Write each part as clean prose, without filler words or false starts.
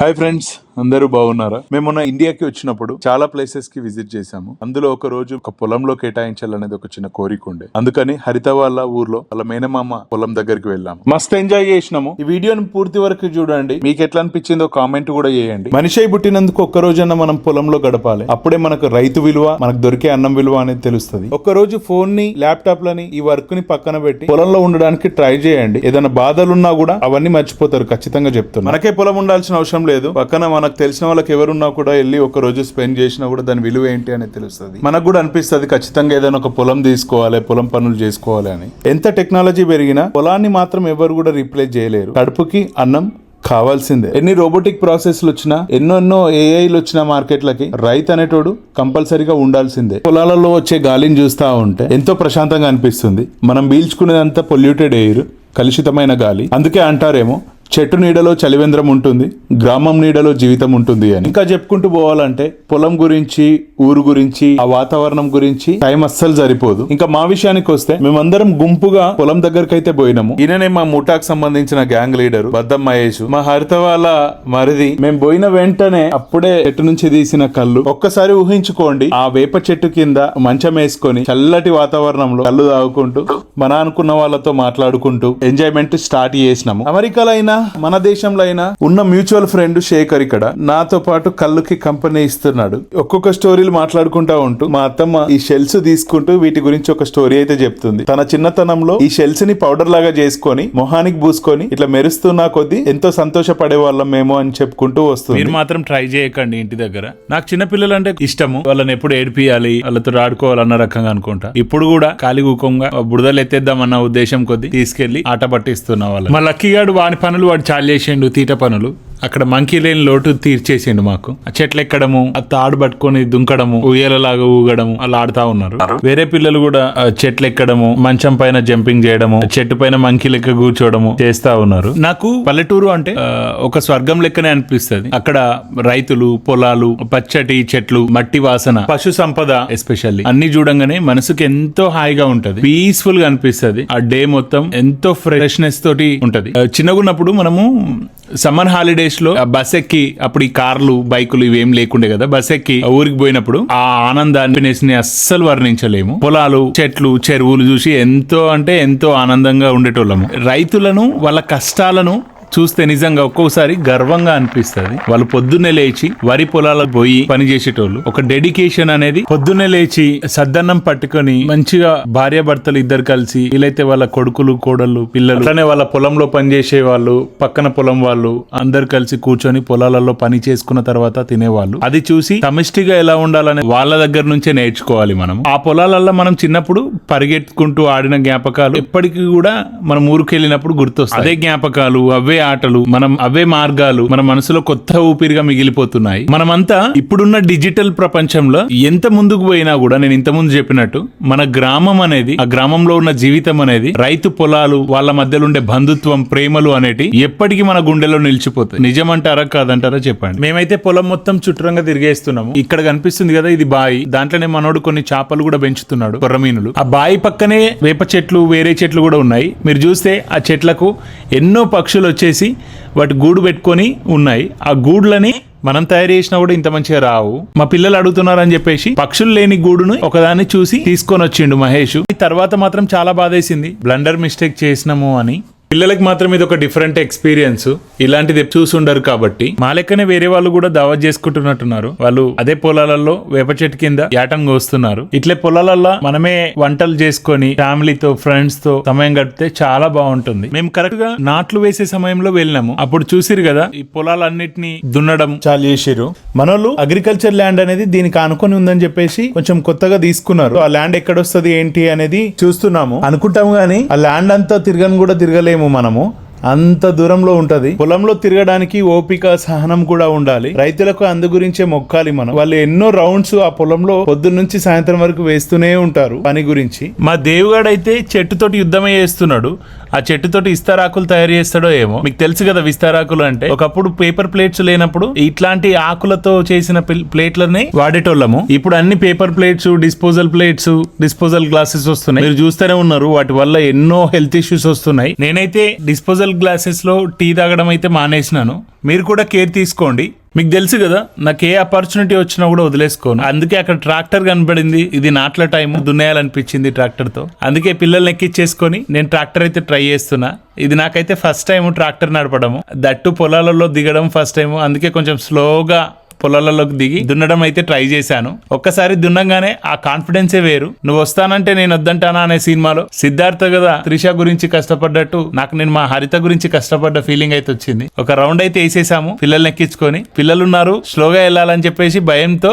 Hi friends, అందరూ బాగున్నారా? మేము మొన్న ఇండియాకి వచ్చినప్పుడు చాలా ప్లేసెస్ కి విజిట్ చేసాము. అందులో ఒక రోజు ఒక పొలంలో కేటాయించాలనేది ఒక చిన్న కోరిక ఉండే. అందుకని హరిత వాళ్ళ ఊర్లో వాళ్ళ మేనమామ పొలం దగ్గరికి వెళ్ళాము. మస్తు ఎంజాయ్ చేసినాము. ఈ వీడియోని పూర్తి వరకు చూడండి. మీకు ఎట్లా అనిపించిందో కామెంట్ కూడా చేయండి. మనిషి అయి పుట్టినందుకు ఒక్క రోజన్నా మనం పొలంలో గడపాలి. అప్పుడే మనకు రైతు విలువ, మనకు దొరికే అన్నం విలువ అనేది తెలుస్తుంది. ఒక్క రోజు ఫోన్ ని, ల్యాప్టాప్ లని, ఈ వర్క్ ని పక్కన పెట్టి పొలంలో ఉండడానికి ట్రై చేయండి. ఏదైనా బాధలున్నా కూడా అవన్నీ మర్చిపోతారు. ఖచ్చితంగా చెప్తాను. మనకే పొలం ఉండాల్సిన అవసరం లేదు. పక్కన మనకు తెలిసిన వాళ్ళకి ఎవరున్నా కూడా వెళ్ళి ఒక రోజు స్పెండ్ చేసినా కూడా దాని విలువ ఏంటి అనేది తెలుస్తుంది. మనకు కూడా అనిపిస్తుంది ఖచ్చితంగా ఏదైనా ఒక పొలం తీసుకోవాలి, పొలం పనులు చేసుకోవాలి అని. ఎంత టెక్నాలజీ పెరిగినా పొలాన్ని మాత్రం ఎవరు కూడా రీప్లేస్ చేయలేరు. కడుపుకి అన్నం కావాల్సిందే. ఎన్ని రోబోటిక్ ప్రాసెస్లు వచ్చినా, ఎన్నెన్నో ఏఐలు వచ్చిన మార్కెట్లకి రైతు అనేటోడు కంపల్సరీగా ఉండాల్సిందే. పొలాలలో వచ్చే గాలిని చూస్తా ఉంటే ఎంతో ప్రశాంతంగా అనిపిస్తుంది. మనం పీల్చుకునేదంతా పొల్యూటెడ్ ఎయిర్, కలుషితమైన గాలి. అందుకే అంటారేమో చెట్టు నీడలో చలివేంద్రం ఉంటుంది, గ్రామం నీడలో జీవితం ఉంటుంది అని. ఇంకా చెప్పుకుంటూ పోవాలంటే పొలం గురించి, ఊరు గురించి, ఆ వాతావరణం గురించి టైం అస్సలు సరిపోదు. ఇంకా మా విషయానికి వస్తే మేమందరం గుంపుగా పొలం దగ్గరకు అయితే పోయినాము. ఈయననే మా ముఠాకు సంబంధించిన గ్యాంగ్ లీడర్ బద్దం మహేష్, మా హరిత వాళ్ళ మరిది. మేము పోయిన వెంటనే అప్పుడే చెట్టు నుంచి తీసిన కళ్ళు. ఒక్కసారి ఊహించుకోండి, ఆ వేప చెట్టు కింద మంచం వేసుకొని చల్లటి వాతావరణంలో కళ్ళు తాగుకుంటూ మన అనుకున్న వాళ్ళతో మాట్లాడుకుంటూ ఎంజాయ్మెంట్ స్టార్ట్ చేసినాము. అమెరికాలో అయినా మన దేశంలో అయినా ఉన్న మ్యూచువల్ ఫ్రెండ్ శేఖర్ ఇక్కడ నాతో పాటు కళ్ళుకి కంపెనీ ఇస్తున్నాడు. ఒక్కొక్క స్టోరీలు మాట్లాడుకుంటా ఉంటూ మా అత్తమ్మ ఈ షెల్స్ తీసుకుంటూ వీటి గురించి ఒక స్టోరీ అయితే చెప్తుంది. తన చిన్నతనంలో ఈ షెల్స్ ని పౌడర్ లాగా చేసుకొని మొహానికి పూసుకొని ఇట్లా మెరుస్తున్నా కొద్దీ ఎంతో సంతోషపడే వాళ్ళం మేము అని చెప్పుకుంటూ వస్తుంది. మీరు మాత్రం ట్రై చేయకండి ఇంటి దగ్గర. నాకు చిన్న పిల్లలు అంటే ఇష్టము. వాళ్ళని ఎప్పుడు ఏడిపియాలి, వాళ్ళతో ఆడుకోవాలన్న రకంగా అనుకుంటా. ఇప్పుడు కూడా ఖాళీ ఊకంగా బుడదలు ఎత్తేద్దామన్న ఉద్దేశం కొద్ది తీసుకెళ్లి ఆట పట్టిస్తున్నా వాళ్ళు. మా లక్కీగాడు వాని పనులు వాడు చాలు చేసిండు, తీట పనులు. అక్కడ మంకీ లేని లోటు తీర్చేసిండు మాకు. ఆ చెట్లు ఎక్కడము, ఆ తాడు పట్టుకొని దుంకడము, ఉయ్యాలలాగా ఊగడము అలా ఆడుతా ఉన్నారు. వేరే పిల్లలు కూడా చెట్లు ఎక్కడము, మంచం పైన జంపింగ్ చేయడము, చెట్టు పైన మంకీ లెక్క కూర్చోవడము చేస్తా ఉన్నారు. నాకు పల్లెటూరు అంటే ఒక స్వర్గం లెక్కనే అనిపిస్తుంది. అక్కడ రైతులు, పొలాలు, పచ్చటి చెట్లు, మట్టి వాసన, పశు సంపద ఎస్పెషల్లీ అన్ని చూడంగానే మనసుకి ఎంతో హాయిగా ఉంటది, పీస్ఫుల్ గా అనిపిస్తుంది. ఆ డే మొత్తం ఎంతో ఫ్రెష్నెస్ తోటి ఉంటది. చిన్నగున్నప్పుడు మనము సమ్మర్ హాలిడేస్ లో బస్ ఎక్కి, అప్పుడు ఈ కార్లు, బైకులు ఇవేం లేకుండే కదా, బస్ ఎక్కి ఊరికి పోయినప్పుడు ఆ ఆనందాన్ని అస్సలు వర్ణించలేము. పొలాలు, చెట్లు, చెరువులు చూసి ఎంతో అంటే ఎంతో ఆనందంగా ఉండేటోళ్ళము. రైతులను, వాళ్ళ కష్టాలను చూస్తే నిజంగా ఒక్కొక్కసారి గర్వంగా అనిపిస్తుంది. వాళ్ళు పొద్దున్నే లేచి వరి పొలాలకు పోయి పని చేసేటోళ్ళు. ఒక డెడికేషన్ అనేది. పొద్దున్నే లేచి సద్దన్నం పట్టుకొని మంచిగా భార్యాభర్తలు ఇద్దరు కలిసి, వీలైతే వాళ్ళ కొడుకులు, కోడళ్ళు, పిల్లలు, అట్లనే వాళ్ళ పొలంలో పనిచేసే వాళ్ళు, పక్కన పొలం వాళ్ళు అందరు కలిసి కూర్చొని పొలాలలో పని చేసుకున్న తర్వాత తినేవాళ్ళు. అది చూసి సమిష్టిగా ఎలా ఉండాలని వాళ్ళ దగ్గర నుంచే నేర్చుకోవాలి మనం. ఆ పొలాలలో మనం చిన్నప్పుడు పరిగెత్తుకుంటూ ఆడిన జ్ఞాపకాలు ఎప్పటికీ కూడా మనం ఊరికి వెళ్ళినప్పుడు గుర్తొస్తాయి. అదే జ్ఞాపకాలు, అవే ఆటలు, మనం అవే మార్గాలు మన మనసులో కొత్త ఊపిరిగా మిగిలిపోతున్నాయి. మనమంతా ఇప్పుడున్న డిజిటల్ ప్రపంచంలో ఎంత ముందుకు పోయినా కూడా, నేను ఇంతకుముందు చెప్పినట్టు, మన గ్రామం అనేది, ఆ గ్రామంలో ఉన్న జీవితం అనేది, రైతు పొలాలు, వాళ్ళ మధ్యలో ఉండే బంధుత్వం, ప్రేమలు అనేటి ఎప్పటికీ మన గుండెలో నిలిచిపోతాయి. నిజమంటారా కాదంటారా చెప్పండి. మేమైతే పొలం మొత్తం చుట్టూరంగా తిరిగేస్తున్నాము. ఇక్కడ కనిపిస్తుంది కదా, ఇది బాయి. దాంట్లోనే మనోడు కొన్ని చేపలు కూడా పెంచుతున్నాడు, కొర్రమీనులు. ఆ బాయి పక్కనే వేప చెట్లు, వేరే చెట్లు కూడా ఉన్నాయి. మీరు చూస్తే ఆ చెట్లకు ఎన్నో పక్షులు వచ్చేసి వాటి గూడు పెట్టుకొని ఉన్నాయి. ఆ గూడులని మనం తయారు చేసినా కూడా ఇంత మంచిగా రావు. మా పిల్లలు అడుగుతున్నారని చెప్పేసి పక్షులు లేని గూడును ఒకదాన్ని చూసి తీసుకొని వచ్చిండు మహేష్. తర్వాత మాత్రం చాలా బాధేసింది, బ్లండర్ మిస్టేక్ చేసినాము అని. పిల్లలకి మాత్రం ఇది ఒక డిఫరెంట్ ఎక్స్పీరియన్స్. ఇలాంటిది చూసుండరు కాబట్టి. మా లెక్కనే వేరే వాళ్ళు కూడా దావత్ చేసుకుంటున్నట్టున్నారు. వాళ్ళు అదే పొలాలలో వేప చెట్టు కింద యాటం కోస్తున్నారు. ఇట్లే పొలాలలో మనమే వంటలు చేసుకొని ఫ్యామిలీతో, ఫ్రెండ్స్ తో సమయం గడిపితే చాలా బాగుంటుంది. మేము కరెక్ట్ గా నాట్లు వేసే సమయంలో వెళ్ళినాము. అప్పుడు చూసిరు కదా, ఈ పొలాలన్నిటిని దున్నడం చాలా చేసిరు. మనోళ్ళు అగ్రికల్చర్ ల్యాండ్ అనేది దీనికి ఆనుకొని ఉందని చెప్పేసి కొంచెం కొత్తగా తీసుకున్నారు. ఆ ల్యాండ్ ఎక్కడొస్తుంది ఏంటి అనేది చూస్తున్నాము. అనుకుంటాము గానీ ఆ ల్యాండ్ అంతా తిరగని కూడా తిరగలేము మనము. అంత దూరంలో ఉంటది. పొలంలో తిరగడానికి ఓపిక, సహనం కూడా ఉండాలి. రైతులకు అందు గురించే మొక్కాలి మనం. వాళ్ళు ఎన్నో రౌండ్స్ ఆ పొలంలో పొద్దున్న నుంచి సాయంత్రం వరకు వేస్తూనే ఉంటారు పని గురించి. మా దేవుగాడైతే చెట్టుతోటి యుద్ధమే చేస్తున్నాడు. ఆ చెట్టుతోటి విస్తారాకులు తయారు చేస్తాడో ఏమో. మీకు తెలుసు కదా విస్తారాకులు అంటే, ఒకప్పుడు పేపర్ ప్లేట్స్ లేనప్పుడు ఇట్లాంటి ఆకులతో చేసిన ప్లేట్లని వాడేటోళ్ళము. ఇప్పుడు అన్ని paper plates, disposal plates, disposal glasses వస్తున్నాయి. మీరు చూస్తూనే ఉన్నారు, వాటి వల్ల ఎన్నో హెల్త్ ఇష్యూస్ వస్తున్నాయి. నేనైతే డిస్పోజల్ గ్లాసెస్ లో టీ తాగడం అయితే మానేసినాను. మీరు కూడా కేర్ తీసుకోండి. మీకు తెలుసు కదా, నాకు ఏ ఆపర్చునిటీ వచ్చినా కూడా వదిలేసుకోను. అందుకే అక్కడ ట్రాక్టర్ కనబడింది, ఇది నాట్ల టైం, దున్నేయాలనిపించింది ట్రాక్టర్ తో. అందుకే పిల్లల్ని ఎక్కిచ్చేసుకొని నేను ట్రాక్టర్ అయితే ట్రై చేస్తున్నా. ఇది నాకైతే ఫస్ట్ టైం ట్రాక్టర్ నడపడము, దట్టు పొలాలలో దిగడం ఫస్ట్ టైం. అందుకే కొంచెం స్లోగా పొలాలలోకి దిగి దున్నడం అయితే ట్రై చేశాను. ఒక్కసారి దున్నగానే ఆ కాన్ఫిడెన్సే వేరు. నువ్వు వస్తానంటే నేను వద్దంటానా అనే సినిమాలో సిద్ధార్థ కదా త్రిష గురించి కష్టపడ్డట్టు నాకు నేను మా హరిత గురించి కష్టపడ్డ ఫీలింగ్ అయితే వచ్చింది. ఒక రౌండ్ అయితే వేసేసాము పిల్లల్ని ఎక్కించుకొని. పిల్లలు ఉన్నారు, స్లోగా వెళ్ళాలని చెప్పేసి భయంతో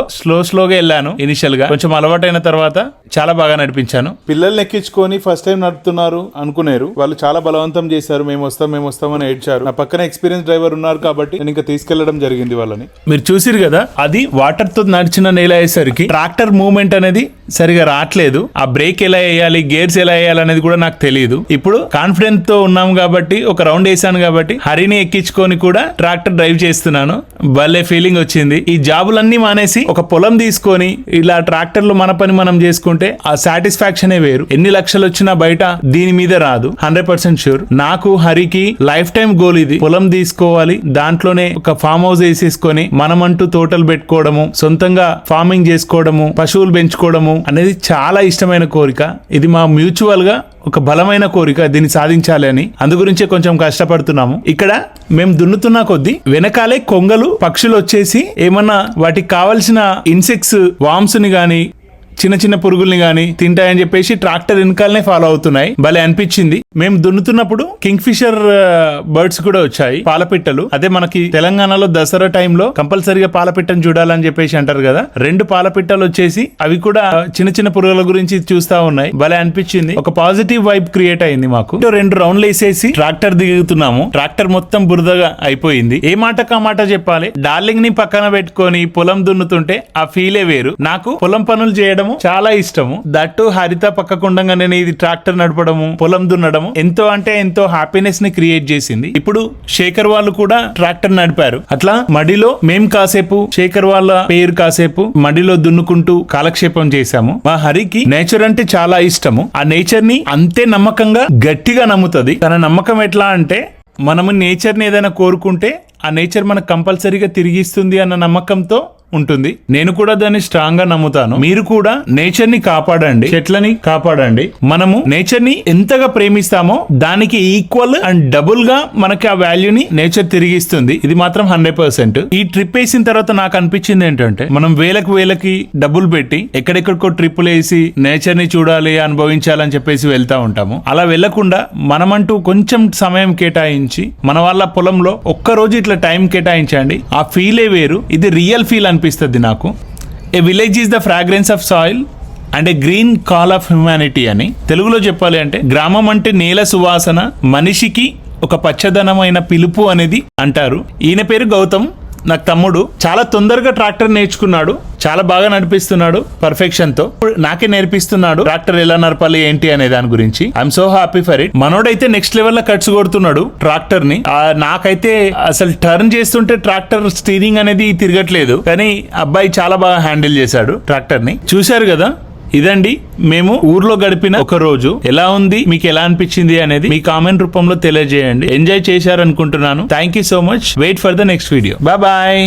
స్లోగా వెళ్ళాను. ఇనిషియల్ గా కొంచెం అలవాటైన తర్వాత చాలా బాగా నడిపించాను. పిల్లల్ని ఎక్కించుకొని ఫస్ట్ టైం నడుపుతున్నారు అనుకున్నారు. వాళ్ళు చాలా బలవంతం చేశారు, మేము వస్తాం అని ఏడ్చారు. నా పక్కన ఎక్స్పీరియన్స్ డ్రైవర్ ఉన్నారు కాబట్టి నేను ఇంకా తీసుకెళ్లడం జరిగింది వాళ్ళని. మీరు చూసి కదా, అది వాటర్ తో నడిచిన నేల అయ్యేసరికి ట్రాక్టర్ మూవ్మెంట్ అనేది సరిగా రావట్లేదు. ఆ బ్రేక్ ఎలా వేయాలి, గేర్స్ ఎలా వేయాలి అనేది కూడా నాకు తెలియదు. ఇప్పుడు కాన్ఫిడెన్స్ తో ఉన్నాం కాబట్టి, ఒక రౌండ్ వేసాను కాబట్టి హరిని ఎక్కించుకొని కూడా ట్రాక్టర్ డ్రైవ్ చేస్తున్నాను. భలే ఫీలింగ్ వచ్చింది. ఈ జాబులన్నీ మానేసి ఒక పొలం తీసుకొని ఇలా ట్రాక్టర్లు మన పని మనం చేసుకుంటే ఆ సాటిస్ఫాక్షనే వేరు. ఎన్ని లక్షలు వచ్చినా బయట దీని మీద రాదు. 100% షూర్. నాకు హరికి లైఫ్ టైం గోల్ ఇది. పొలం తీసుకోవాలి, దాంట్లోనే ఒక ఫామ్ హౌస్ వేసేసుకొని మనమంటూ తోటలు పెట్టుకోవడము, సొంతంగా ఫార్మింగ్ చేసుకోవడము, పశువులు పెంచుకోవడము అనేది చాలా ఇష్టమైన కోరిక. ఇది మా మ్యూచువల్ గా ఒక బలమైన కోరిక, దీన్ని సాధించాలి అని. అందు గురించే కొంచెం కష్టపడుతున్నాము. ఇక్కడ మేము దున్నుతున్న కొద్దీ వెనకాలే కొంగలు, పక్షులు వచ్చేసి ఏమన్నా వాటికి కావలసిన ఇన్సెక్ట్స్, వామ్స్ ని గాని చిన్న చిన్న పురుగుల్ని గాని తింటాయని చెప్పేసి ట్రాక్టర్ వెనకాలనే ఫాలో అవుతున్నాయి. భలే అనిపించింది. మేము దున్నుతున్నప్పుడు కింగ్ ఫిషర్ బర్డ్స్ కూడా వచ్చాయి, పాలపిట్టలు. అదే మనకి తెలంగాణలో దసరా టైంలో కంపల్సరీగా పాలపిట్టను చూడాలని చెప్పేసి అంటారు కదా. 2 పాలపిట్టలు వచ్చేసి అవి కూడా చిన్న చిన్న పురుగుల గురించి చూస్తా ఉన్నాయి. భలే అనిపించింది. ఒక పాజిటివ్ వైబ్ క్రియేట్ అయింది మాకు. 2 రౌండ్లు వేసేసి ట్రాక్టర్ దిగుతున్నాము. ట్రాక్టర్ మొత్తం బురదగా అయిపోయింది. ఏ మాటకా మాట చెప్పాలి, డార్లింగ్ ని పక్కన పెట్టుకొని పొలం దున్నుతుంటే ఆ ఫీలే వేరు. నాకు పొలం పనులు చేయడం చాలా ఇష్టము. దట్టు హరిత పక్కకుండగా నేను ఇది ట్రాక్టర్ నడపడము, పొలం దున్నడము ఎంతో అంటే ఎంతో హ్యాపీనెస్ ని క్రియేట్ చేసింది. ఇప్పుడు శేఖర్ వాళ్ళు కూడా ట్రాక్టర్ నడిపారు. అట్లా మడిలో మేం కాసేపు, శేఖర్ వాళ్ళ పేరు కాసేపు మడిలో దున్నుకుంటూ కాలక్షేపం చేశాము. మా హరికి నేచర్ అంటే చాలా ఇష్టము. ఆ నేచర్ ని అంతే నమ్మకంగా గట్టిగా నమ్ముతుంది. తన నమ్మకం ఎట్లా అంటే, మనము నేచర్ ని ఏదైనా కోరుకుంటే ఆ నేచర్ మనకు కంపల్సరీగా తిరిగిస్తుంది అన్న నమ్మకంతో ఉంటుంది. నేను కూడా దాన్ని స్ట్రాంగ్ గా నమ్ముతాను. మీరు కూడా నేచర్ ని కాపాడండి, చెట్లని కాపాడండి. మనము నేచర్ ని ఎంతగా ప్రేమిస్తామో దానికి ఈక్వల్ అండ్ డబుల్ గా మనకి ఆ వాల్యూని నేచర్ తిరిగిస్తుంది. ఇది మాత్రం 100%. ఈ ట్రిప్ వేసిన తర్వాత నాకు అనిపించింది ఏంటంటే, మనం వేలకి డబ్బులు పెట్టి ఎక్కడెక్కడికో ట్రిప్పులు వేసి నేచర్ ని చూడాలి, అనుభవించాలని చెప్పేసి వెళ్తా ఉంటాము. అలా వెళ్లకుండా మనమంటూ కొంచెం సమయం కేటాయించి మన వాళ్ళ పొలంలో ఒక్కరోజు ఇట్లా టైం కేటాయించండి. ఆ ఫీలే వేరు. ఇది రియల్ ఫీల్ అనిపిస్తుంది నాకు. A village is the fragrance of soil and a green call of humanity అని తెలుగులో చెప్పాలి అంటే, గ్రామం అంటే నేల సువాసన, మనిషికి ఒక పచ్చదనమైన పిలుపు అనేది అంటారు. ఈయన పేరు గౌతమ్, నాకు తమ్ముడు. చాలా తొందరగా ట్రాక్టర్ నేర్చుకున్నాడు, చాలా బాగా నడిపిస్తున్నాడు పర్ఫెక్షన్ తో. నాకే నేర్పిస్తున్నాడు ట్రాక్టర్ ఎలా నడపాలి ఏంటి అనే దాని గురించి. I'm so happy for it. మనోడైతే నెక్స్ట్ లెవెల్ లో కట్స్ కొడుతున్నాడు ట్రాక్టర్ ని. నాకైతే అసలు టర్న్ చేస్తుంటే ట్రాక్టర్ స్టీరింగ్ అనేది తిరగట్లేదు, కానీ అబ్బాయి చాలా బాగా హ్యాండిల్ చేశాడు ట్రాక్టర్ ని. చూశారు కదా, ఇదండి మేము ఊర్లో గడిపిన ఒక రోజు. ఎలా ఉంది, మీకు ఎలా అనిపించింది అనేది మీ కామెంట్ రూపంలో తెలియజేయండి. ఎంజాయ్ చేశారనుకుంటున్నాను. Thank you so much. Wait for the next video. Bye bye.